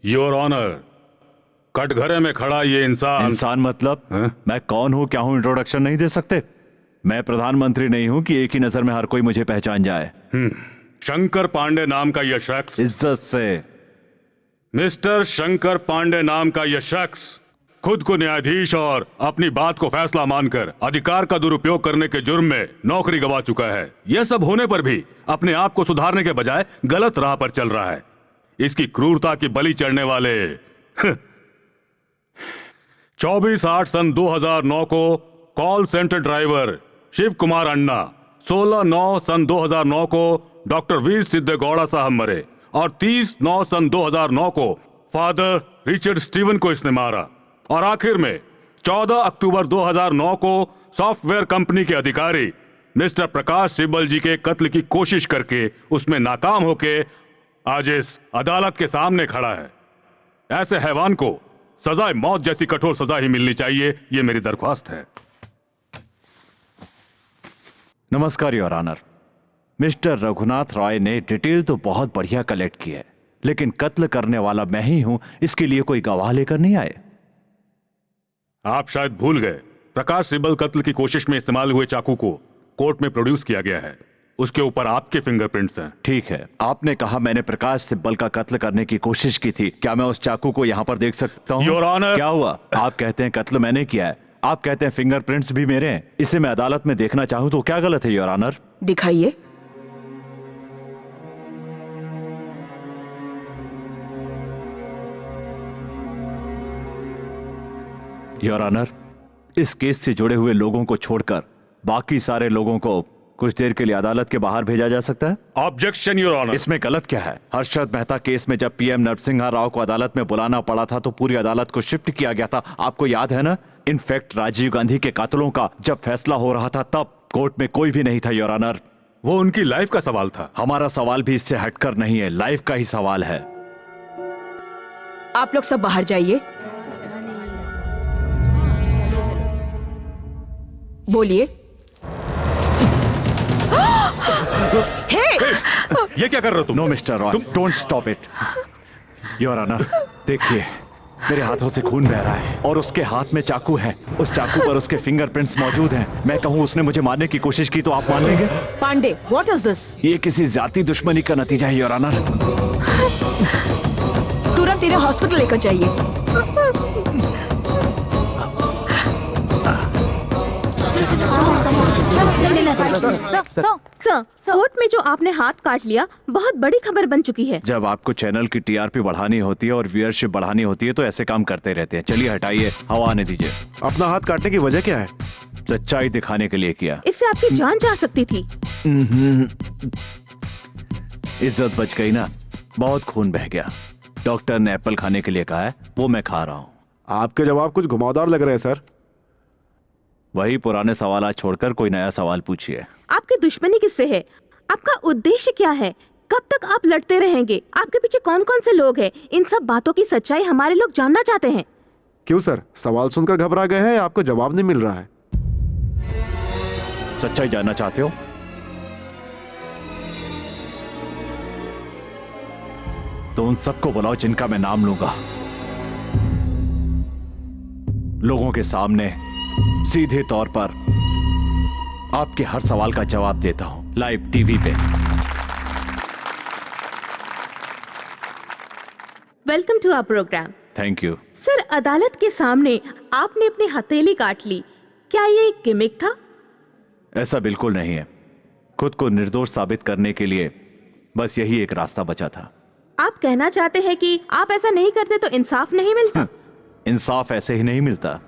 Your honour, कटघरे में खड़ा ये इंसान मतलब मैं कौन हूँ क्या हूँ इंट्रोडक्शन नहीं दे सकते? मैं प्रधानमंत्री नहीं हूँ कि एक ही नजर में हर कोई मुझे पहचान जाए। शंकर पांडे नाम का यह शख्स, इज्जत से। मिस्टर शंकर पांडे नाम का यह शख्स खुद को न्यायाधीश और अपनी बात को फैसला मानकर अधिकार का दुरुपयोग करने के जुर्म में नौकरी गंवा चुका है। यह सब होने पर भी अपने आप को सुधारने के बजाय गलत राह पर चल रहा है। इसकी क्रूरता की बलि चढ़ने वाले 24/8 सन 2009 को call centre driver Shiv Kumar Anna, 16/9 सन 2009 को डॉक्टर वीर सिद्धगौड़ा साहब मरे और 30/9 सन 2009 को फादर रिचर्ड स्टीवन को इसने मारा और आखिर में 14 अक्टूबर 2009 को सॉफ्टवेयर कंपनी के अधिकारी मिस्टर प्रकाश सिब्बल जी के कत्ल की कोशिश करके उसमें नाकाम होके आज इस अदालत के सामने खड़ा है। ऐसे हैवान को सजाए मौत जैसी कठोर सजा ही मिलनी चाहिए, ये मेरी दरख्वास्त है। नमस्कार your honour. Mister Raghunath Roy ने डिटेल तो बहुत बढ़िया कलेक्ट की है, लेकिन कत्ल करने वाला मैं ही हूं, इसके लिए कोई गवाह लेकर नहीं आए। आप शायद भूल गए, प्रकाश सिब्बल कत्ल की कोशिश में इस्तेमाल हुए चाकू को कोर्ट में प्रोड्यूस किया गया है। उसके ऊपर आपके फिंगरप्रिंट्स हैं। ठीक है, आपने कहा मैंने प्रकाश सिब्बल का कत्ल करने की कोशिश की थी। क्या मैं उस चाकू को यहाँ पर देख सकता हूँ? Your honour. क्या हुआ? आप कहते हैं कत्ल मैंने किया है, आप कहते हैं फिंगरप्रिंट्स भी मेरे हैं। इसे मैं अदालत में देखना चाहूँ तो क्या गलत है योर ऑनर? दिखाइए। योर ऑनर, इस केस से जुड़े हुए लोगों को छोड़कर बाकी सारे लोगों को कुछ देर के लिए अदालत के बाहर भेजा जा सकता है। Objection your honour. इसमें गलत क्या है? हर्षद मेहता केस में जब पीएम नरसिम्हा राव को अदालत में बुलाना पड़ा था तो पूरी अदालत को शिफ्ट किया गया था, आपको याद है ना? इनफैक्ट राजीव गांधी के कातलों का जब फैसला हो रहा था तब कोर्ट में कोई भी नहीं था योर ऑनर। वो उनकी लाइफ का सवाल था। हमारा सवाल भी इससे हटकर नहीं है, लाइफ का ही सवाल है। आप लोग सब बाहर जाइए। बोलिए। ये क्या कर रहे हो तुम? No mister Roy, don't stop it. Your honour, देखिए मेरे हाथों से खून बह रहा है और उसके हाथ में चाकू है। उस चाकू पर उसके फिंगरप्रिंट्स मौजूद हैं। मैं कहूँ उसने मुझे मारने की कोशिश की तो आप मान लेंगे? Pandey, what is this? ये किसी जाति दुश्मनी का नतीजा है योर ऑनर। तुरंत इन्हें हॉस्पिटल लेकर जाइए। कोर्ट में जो आपने हाथ काट लिया बहुत बड़ी खबर बन चुकी है। जब आपको चैनल की टीआरपी बढ़ानी होती है और व्यूअरशिप बढ़ानी होती है तो ऐसे काम करते रहते हैं। चलिए हटाइए, हवा आने दीजिए। अपना हाथ काटने की वजह क्या है? सच्चाई दिखाने के लिए किया। इससे आपकी जान जा सकती थी। इज्जत बच गई ना, बहुत खून बह गया। डॉक्टर ने एप्पल खाने के लिए कहा है, वो मैं खा रहा हूँ। आपके जवाब कुछ घुमावदार लग रहे हैं सर। वही पुराने सवाल छोड़कर कोई नया सवाल पूछिए। आपकी दुश्मनी किससे है? आपका उद्देश्य क्या है? कब तक आप लड़ते रहेंगे? आपके पीछे कौन कौन से लोग हैं? इन सब बातों की सच्चाई हमारे लोग जानना चाहते हैं। क्यों सर, सवाल सुनकर घबरा गए हैं या आपको जवाब नहीं मिल रहा है? सच्चाई जानना चाहते हो? तो उन सबको बुलाओ जिनका मैं नाम लूंगा। लोगों के सामने सीधे तौर पर आपके हर सवाल का जवाब देता हूं, लाइव टीवी पे। Welcome to our programme. Thank you. Sir, अदालत के सामने आपने अपनी हथेली काट ली, क्या ये एक गिमिक था? ऐसा बिल्कुल नहीं है। खुद को निर्दोष साबित करने के लिए बस यही एक रास्ता बचा था। आप कहना चाहते हैं कि आप ऐसा नहीं करते तो इंसाफ नहीं मिलता? इंसाफ ऐसे ही नहीं मिलता।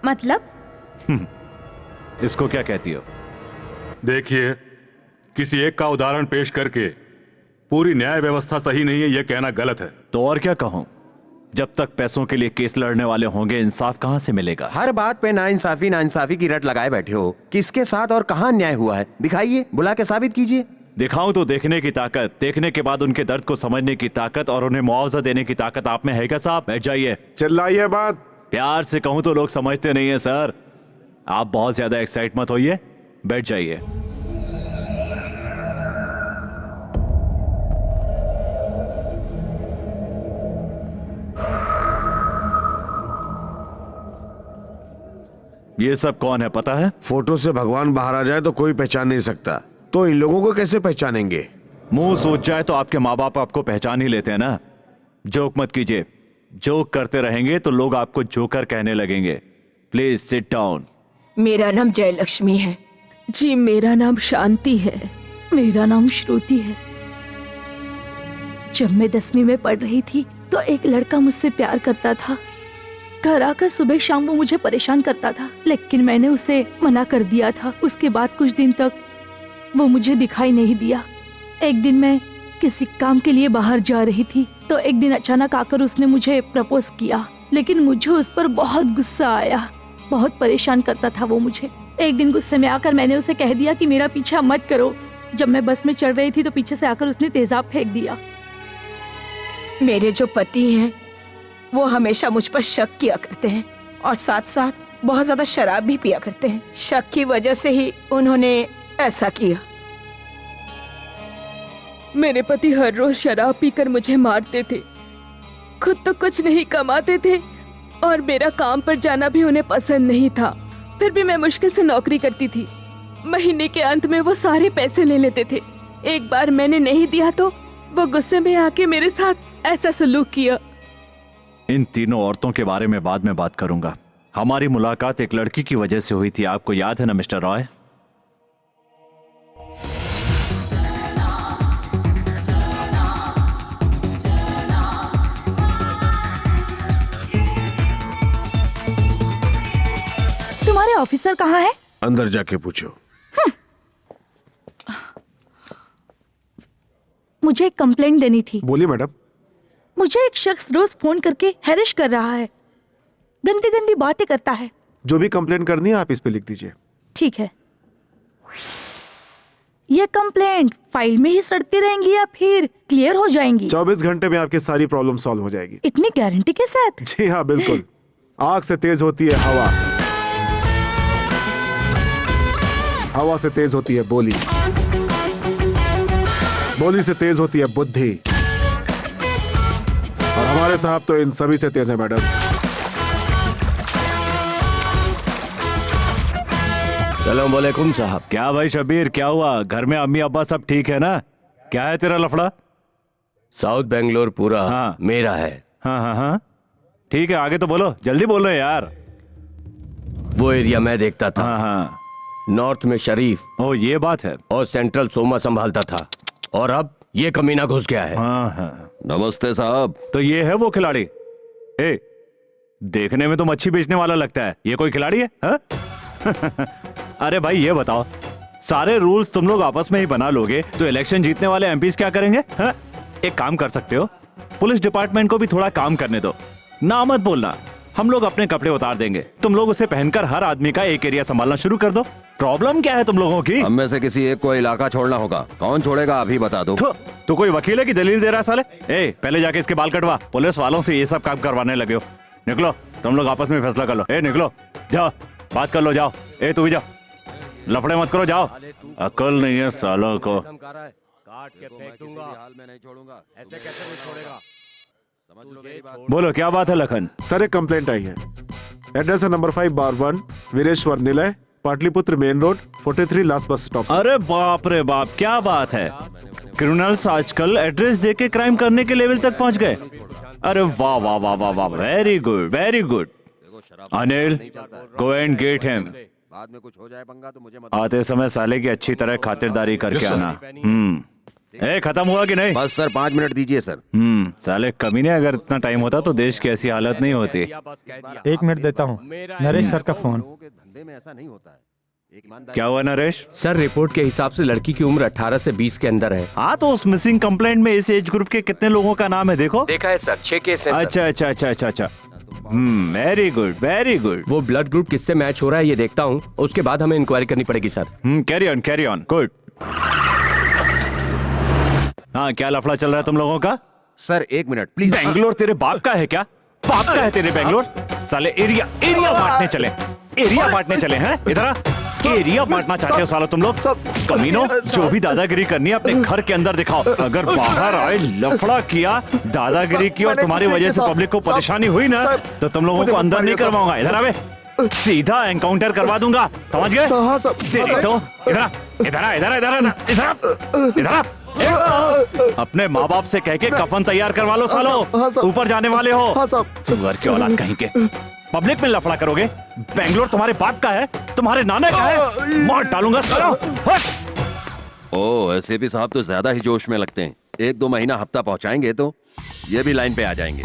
मतलब? इसको क्या कहती हो? देखिए, किसी एक का उदाहरण पेश करके पूरी न्याय व्यवस्था सही नहीं है यह कहना गलत है। तो और क्या कहूं? जब तक पैसों के लिए केस लड़ने वाले होंगे इंसाफ कहां से मिलेगा? हर बात पे नाइंसाफी की रट लगाए बैठे हो। किसके साथ और कहां अन्याय हुआ है? दिखाइए, बुला के साबित कीजिए। दिखाऊं तो देखने की ताकत, देखने के बाद उनके दर्द को समझने की ताकत और उन्हें मुआवजा देने की ताकत आप में है क्या साहब? बैठ जाइए। चिल्लाइए बात। प्यार से कहूं तो लोग समझते नहीं है सर। आप बहुत ज्यादा एक्साइट मत होइए, बैठ जाइए। ये सब कौन है पता है? फोटो से भगवान बाहर आ जाए तो कोई पहचान नहीं सकता, तो इन लोगों को कैसे पहचानेंगे? मुंह सोच जाए तो आपके माँ बाप आपको पहचान ही लेते हैं ना। जोक मत कीजिए, जोक करते रहेंगे तो लोग आपको जोकर कहने लगेंगे। Please sit down. मेरा नाम जयलक्ष्मी है। जी मेरा नाम शांति है। मेरा नाम श्रुति है। जब मैं 10वीं में पढ़ रही थी तो एक लड़का मुझसे प्यार करता था। घर आकर सुबह शाम वो मुझे परेशान करता था, लेकिन मैंने उसे मना कर दिया था। उसके बाद कुछ दिन तक वो मुझे दिखाई नहीं दिया। एक दिन मैं किसी काम के लिए बाहर जा रही थी तो एक दिन अचानक आकर उसने मुझे प्रपोज किया, लेकिन मुझे उस पर बहुत गुस्सा आया। बहुत परेशान करता था वो मुझे। एक दिन गुस्से में आकर मैंने उसे कह दिया कि मेरा पीछा मत करो। जब मैं बस में चढ़ रही थी तो पीछे से आकर उसने तेजाब फेंक दिया। मेरे जो पति हैं वो हमेशा मुझ पर शक किया करते हैं और साथ साथ बहुत ज्यादा शराब भी पिया करते हैं। शक की वजह से ही उन्होंने ऐसा किया। मेरे पति हर रोज शराब पीकर मुझे मारते थे। खुद तो कुछ नहीं कमाते थे और मेरा काम पर जाना भी उन्हें पसंद नहीं था। फिर भी मैं मुश्किल से नौकरी करती थी। महीने के अंत में वो सारे पैसे ले लेते थे। एक बार मैंने नहीं दिया तो वो गुस्से में आके मेरे साथ ऐसा सलूक किया। इन तीनों औरतों के बारे में बाद में बात करूंगा। हमारी मुलाकात एक लड़की की वजह से हुई थी, आपको याद है ना मिस्टर रॉय? तुम्हारे ऑफिसर कहाँ है? अंदर जाके पूछो। मुझे एक कंप्लेंट देनी थी। बोलिए मैडम। मुझे एक शख्स रोज फोन करके हैरेश कर रहा है, गंदी गंदी बातें करता है। जो भी कंप्लेंट करनी है आप इस पे लिख दीजिए। ठीक है। ये कंप्लेंट फाइल में ही सड़ती रहेंगी या फिर क्लियर हो जाएंगी? 24 घंटे में आपकी सारी प्रॉब्लम सॉल्व हो जाएगी। इतनी गारंटी के साथ? जी हाँ बिल्कुल। आग से तेज होती है हवा, हवा से तेज होती है बोली, बोली से तेज होती है बुद्धि, और हमारे साहब तो इन सभी से तेज है मैडम। सलाम वालेकुम साहब। क्या भाई शबीर, क्या हुआ? घर में अम्मी अब्बा सब ठीक है ना? क्या है तेरा लफड़ा? साउथ बेंगलोर पूरा हाँ। मेरा है। हाँ हाँ हाँ ठीक है, आगे तो बोलो, जल्दी बोल रहे यार। वो एरिया मैं देखता था। हाँ हाँ। नॉर्थ में शरीफ, ओ ये बात है। और सेंट्रल सोमा संभालता था, और अब ये कमीना घुस गया है। हाँ हाँ। नमस्ते साहब। तो ये है वो खिलाड़ी? ए, देखने में तो मच्छी बेचने वाला लगता है, ये कोई खिलाड़ी है? हाँ? अरे भाई ये बताओ, सारे रूल्स तुम लोग आपस में ही बना लोगे तो इलेक्शन जीतने वाले एमपीस क्या करेंगे? हाँ? एक काम कर सकते हो, पुलिस डिपार्टमेंट को भी थोड़ा काम करने दो। ना मत बोलना, हम लोग अपने कपड़े उतार देंगे, तुम लोग उसे पहनकर हर आदमी का एक एरिया संभालना शुरू कर दो। प्रॉब्लम क्या है तुम लोगों की? हम में से किसी एक को इलाका छोड़ना होगा। कौन छोड़ेगा अभी बता दो। तो कोई वकील है कि दलील दे रहा है साले? ए, पहले जाके इसके बाल कटवा। पुलिस वालों से ये सब काम करवाने लगे हो। निकलो, तुम लोग आपस में फैसला कर लो। ए निकलो, जाओ बात कर लो, जाओ। ए तू भी जाओ, लफड़े मत करो, जाओ। अकल नहीं है सालों को। काट के फेंक दूंगा। हाल में नहीं छोड़ूंगा। ऐसे कैसे नहीं छोड़ेगा? समझ लो मेरी बात। बोलो क्या बात है लखन? सर एक कंप्लेंट आई है। एड्रेस है number 5/1 Vireshwar Nilay, Pataliputra main road, 43 last bus stop. अरे बाप रे बाप, क्या बात है! क्रिमिनल्स आजकल एड्रेस देके क्राइम करने के लेवल तक पहुंच गए। अरे वाह वाह वाह वाह वाह, very good very good. Anil, go and get him. बाद में कुछ हो जाए पंगा तो मुझे मत। आते समय साले की अच्छी तरह खातिरदारी करके आना। ए, खत्म हुआ कि नहीं? बस सर 5 मिनट दीजिए सर। साले कमीने, अगर इतना टाइम होता तो देश की ऐसी हालत नहीं होती। 1 मिनट देता हूँ, नरेश सर का फोन। लोगों के धंधे में ऐसा नहीं होता है। एक ईमानदार। क्या हुआ नरेश? सर रिपोर्ट के हिसाब से लड़की की उम्र 18 से 20 के अंदर है। हाँ, तो उस मिसिंग कंप्लेंट में इस एज ग्रुप के कितने लोगों का नाम है देखो? देखा है सर, 6 केस है। अच्छा अच्छा अच्छा अच्छा अच्छा, वेरी गुड वेरी गुड। वो ब्लड ग्रुप किससे मैच हो रहा है ये देखता हूँ, उसके बाद हमें इंक्वायरी करनी पड़ेगी सर। Carry on good. हाँ, क्या लफड़ा चल रहा है तुम लोगों का? Sir 1 minute please. बेंगलोर तेरे बाप का है क्या? बाप का है तेरे बेंगलोर? साले एरिया बांटने चले हैं इधर आ। एरिया बांटना चाहते हो सालो तुम लोग? कमीनो, जो भी दादागिरी करनी है अपने घर के अंदर दिखाओ। अगर बाहर आए लफड़ा किया, दादागिरी की और तुम्हारी वजह से पब्लिक को परेशानी हुई ना, तो तुम लोगों को अंदर नहीं करवाऊंगा। इधर आवे, सीधा एनकाउंटर करवा दूंगा, समझ गए? हाँ साहब। तेरी तो इधर आ, इधर आ, इधर आ, इधर आ, इधर आ, इधर आ। अपने माँ बाप से कह के कफन तैयार करवा लो सालो, हाँ साहब। ऊपर जाने वाले हो। हाँ साहब। सुअर की औलाद कहीं के, पब्लिक में लफड़ा करोगे? बेंगलोर तुम्हारे बाप का है, तुम्हारे नाना का है, मार डालूंगा सालो। हट। ओ एसएपी साहब तो ज्यादा ही जोश में लगते हैं। 1-2 महीना हफ्ता पहुंचाएंगे तो ये भी लाइन पे आ जाएंगे।